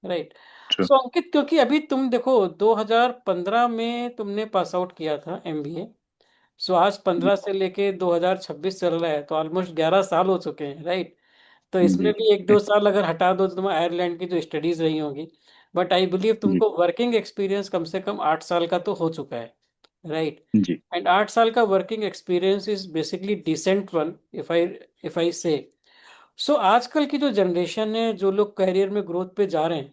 Right. True. सो अंकित, क्योंकि अभी तुम देखो 2015 में तुमने पास आउट किया था एमबीए। सो आज 15 से लेके 2026 चल रहा है, तो ऑलमोस्ट 11 साल हो चुके हैं, राइट। तो इसमें जी भी एक दो साल अगर हटा दो तो तुम्हें आयरलैंड की जो स्टडीज रही होंगी, बट आई बिलीव जी तुमको वर्किंग एक्सपीरियंस कम से कम 8 साल का तो हो चुका है, राइट। जी। एंड 8 साल का working experience is basically decent one, if I say. So आजकल की जो जनरेशन है, जो लोग करियर में ग्रोथ पे जा रहे हैं,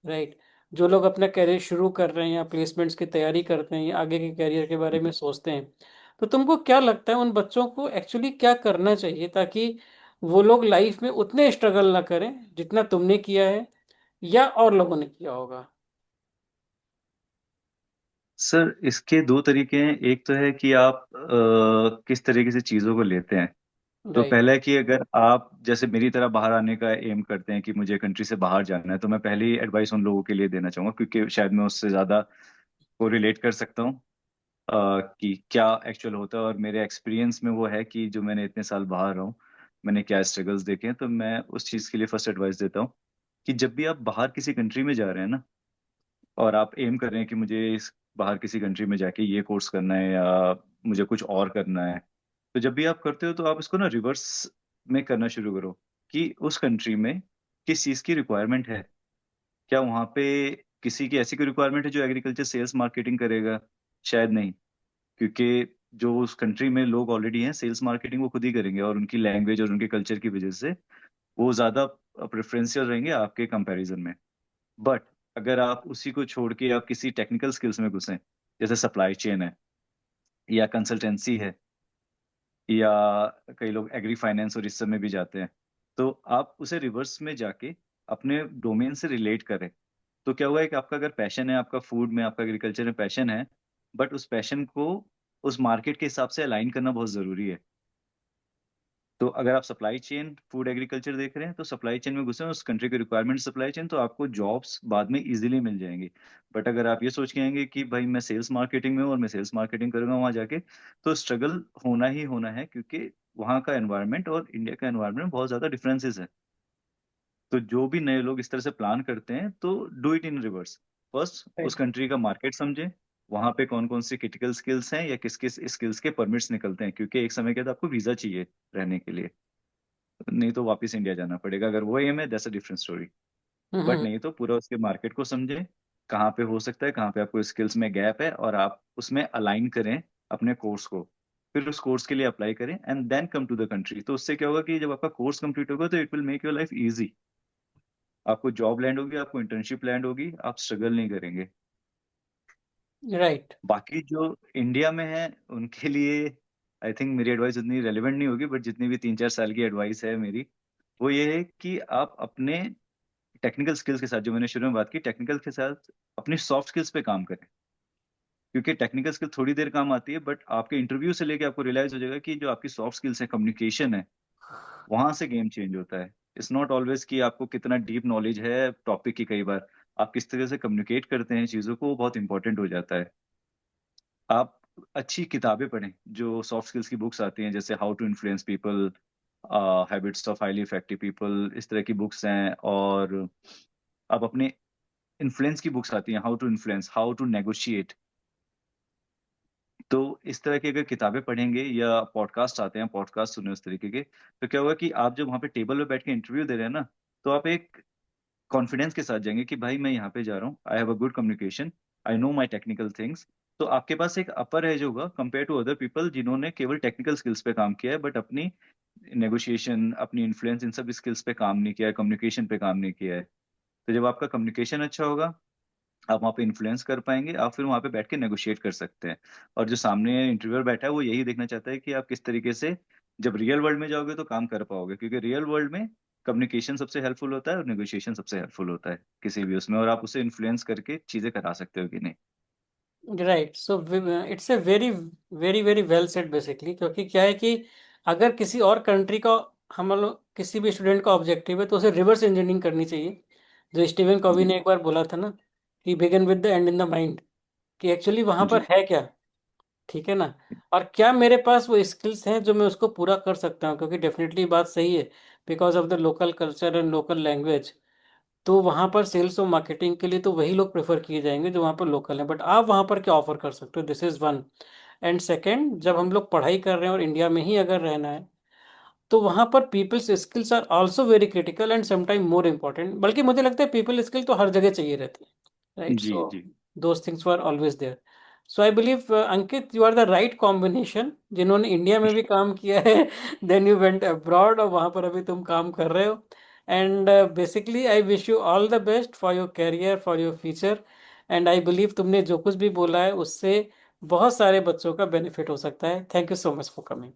राइट, जो लोग अपना करियर शुरू कर रहे हैं या प्लेसमेंट्स की तैयारी करते हैं या आगे के करियर के बारे में सोचते हैं, तो तुमको क्या लगता है उन बच्चों को एक्चुअली क्या करना चाहिए ताकि वो लोग लाइफ में उतने स्ट्रगल ना करें जितना तुमने किया है या और लोगों ने किया होगा? सर, इसके दो तरीके हैं। एक तो है कि आप किस तरीके से चीज़ों को लेते हैं। तो राइट। पहला है कि अगर आप जैसे मेरी तरह बाहर आने का एम करते हैं कि मुझे कंट्री से बाहर जाना है, तो मैं पहले ही एडवाइस उन लोगों के लिए देना चाहूंगा, क्योंकि शायद मैं उससे ज़्यादा को रिलेट कर सकता हूँ कि क्या एक्चुअल होता है। और मेरे एक्सपीरियंस में वो है कि जो मैंने इतने साल बाहर रहा हूँ, मैंने क्या स्ट्रगल्स देखे हैं। तो मैं उस चीज़ के लिए फर्स्ट एडवाइस देता हूँ कि जब भी आप बाहर किसी कंट्री में जा रहे हैं ना, और आप एम कर रहे हैं कि मुझे इस बाहर किसी कंट्री में जाके ये कोर्स करना है या मुझे कुछ और करना है, तो जब भी आप करते हो तो आप इसको ना रिवर्स में करना शुरू करो कि उस कंट्री में किस चीज़ की रिक्वायरमेंट है। क्या वहाँ पे किसी की ऐसी कोई रिक्वायरमेंट है जो एग्रीकल्चर सेल्स मार्केटिंग करेगा? शायद नहीं, क्योंकि जो उस कंट्री में लोग ऑलरेडी हैं, सेल्स मार्केटिंग वो खुद ही करेंगे, और उनकी लैंग्वेज और उनके कल्चर की वजह से वो ज़्यादा प्रेफरेंशियल रहेंगे आपके कंपैरिजन में। बट अगर आप उसी को छोड़ के आप किसी टेक्निकल स्किल्स में घुसें, जैसे सप्लाई चेन है या कंसल्टेंसी है, या कई लोग एग्री फाइनेंस और इस सब में भी जाते हैं, तो आप उसे रिवर्स में जाके अपने डोमेन से रिलेट करें। तो क्या हुआ है कि आपका अगर पैशन है, आपका फूड में, आपका एग्रीकल्चर में पैशन है, बट उस पैशन को उस मार्केट के हिसाब से अलाइन करना बहुत ज़रूरी है। तो अगर आप सप्लाई चेन फूड एग्रीकल्चर देख रहे हैं, तो सप्लाई चेन में घुसे हैं, उस कंट्री के रिक्वायरमेंट सप्लाई चेन, तो आपको जॉब्स बाद में इजीली मिल जाएंगी। बट अगर आप ये सोच के आएंगे कि भाई मैं सेल्स मार्केटिंग में हूँ और मैं सेल्स मार्केटिंग करूंगा वहां जाके, तो स्ट्रगल होना ही होना है, क्योंकि वहाँ का एनवायरनमेंट और इंडिया का एनवायरनमेंट में बहुत ज़्यादा डिफरेंसेस है। तो जो भी नए लोग इस तरह से प्लान करते हैं, तो do it in reverse. First उस राइट। कंट्री का मार्केट समझें, वहाँ पे कौन कौन सी क्रिटिकल स्किल्स हैं या किस किस स्किल्स के परमिट्स निकलते हैं, क्योंकि एक समय के बाद आपको वीज़ा चाहिए रहने के लिए। नहीं तो वापस इंडिया जाना पड़ेगा। अगर वो एम है, that's a different story. But hmm. नहीं तो पूरा उसके मार्केट को समझें, कहाँ पे हो सकता है, कहाँ पे आपको स्किल्स में गैप है, और आप उसमें अलाइन करें अपने कोर्स को। फिर उस कोर्स के लिए अप्लाई करें and then come to the country. तो उससे क्या होगा कि जब आपका कोर्स कंप्लीट होगा, तो it will make your life easy. आपको जॉब लैंड होगी, आपको इंटर्नशिप लैंड होगी, आप स्ट्रगल नहीं करेंगे। राइट। बाकी जो इंडिया में है उनके लिए आई थिंक मेरी एडवाइस उतनी रेलिवेंट नहीं होगी, बट जितनी भी 3-4 साल की एडवाइस है मेरी, वो ये है कि आप अपने टेक्निकल स्किल्स के साथ, जो मैंने शुरू में बात की, टेक्निकल के साथ अपनी सॉफ्ट स्किल्स पे काम करें। क्योंकि टेक्निकल स्किल थोड़ी देर काम आती है, बट आपके इंटरव्यू से लेके आपको रियलाइज हो जाएगा कि जो आपकी सॉफ्ट स्किल्स है, कम्युनिकेशन है, वहां से गेम चेंज होता है। इट्स नॉट ऑलवेज कि आपको कितना डीप नॉलेज है टॉपिक की, कई बार आप किस तरह से कम्युनिकेट करते हैं चीज़ों को, वो बहुत इंपॉर्टेंट हो जाता है। आप अच्छी किताबें पढ़ें, जो सॉफ्ट स्किल्स की बुक्स आती हैं, जैसे how to influence people, habits of highly effective people, इस तरह की बुक्स हैं। और आप अपने इन्फ्लुएंस की बुक्स आती हैं, how to influence, how to negotiate. तो इस तरह की अगर किताबें पढ़ेंगे या पॉडकास्ट आते हैं, पॉडकास्ट सुने उस तरीके के, तो क्या होगा कि आप जब वहाँ पे टेबल पे बैठ के इंटरव्यू दे रहे हैं ना, तो आप एक कॉन्फिडेंस के साथ जाएंगे कि भाई मैं यहाँ पे जा रहा हूँ, I have a good communication, I know my technical things. तो आपके पास एक अपर एज होगा कंपेयर टू अदर पीपल जिन्होंने केवल टेक्निकल स्किल्स पे काम किया है, बट अपनी नेगोशिएशन, अपनी इन्फ्लुएंस, इन सब स्किल्स पे काम नहीं किया है, कम्युनिकेशन पे काम नहीं किया है। तो जब आपका कम्युनिकेशन अच्छा होगा, आप वहाँ पे इन्फ्लुएंस कर पाएंगे, आप फिर वहाँ पे बैठ के नेगोशिएट कर सकते हैं। और जो सामने इंटरव्यूअर बैठा है, वो यही देखना चाहता है कि आप किस तरीके से जब रियल वर्ल्ड में जाओगे तो काम कर पाओगे, क्योंकि रियल वर्ल्ड में कम्युनिकेशन सबसे हेल्पफुल होता है और नेगोशिएशन सबसे हेल्पफुल होता है किसी भी उसमें, और आप उसे इन्फ्लुएंस करके चीजें करा सकते हो कि नहीं। Right. So it's a very very very well said basically, क्योंकि क्या है कि अगर किसी और कंट्री का हम लोग किसी भी स्टूडेंट का ऑब्जेक्टिव है तो उसे रिवर्स इंजीनियरिंग करनी चाहिए। जो स्टीवन कॉवी जी ने एक बार बोला था ना, कि begin with the and in the mind, कि एक्चुअली वहां पर जी है क्या, ठीक है ना, और क्या मेरे पास वो स्किल्स हैं जो मैं उसको पूरा कर सकता हूँ, क्योंकि डेफिनेटली बात सही है, because of the local culture and local language. तो वहां पर सेल्स और मार्केटिंग के लिए तो वही लोग प्रेफर किए जाएंगे जो वहां पर लोकल हैं। बट आप वहां पर क्या ऑफर कर सकते हो, this is one. And second, जब हम लोग पढ़ाई कर रहे हैं और इंडिया में ही अगर रहना है, तो वहां पर peoples skills are also very critical and sometime more important. बल्कि मुझे लगता है पीपल स्किल तो हर जगह चाहिए रहती है, राइट? जी सो जी। Those things were always there. So I believe Ankit, you are the right combination, जिन्होंने इंडिया में भी काम किया है, देन यू वेंट अब्रॉड, और वहां पर अभी तुम काम कर रहे हो। And basically I wish you all the best for your career, for your future. And I believe तुमने जो कुछ भी बोला है उससे बहुत सारे बच्चों का बेनिफिट हो सकता है। Thank you so much for coming.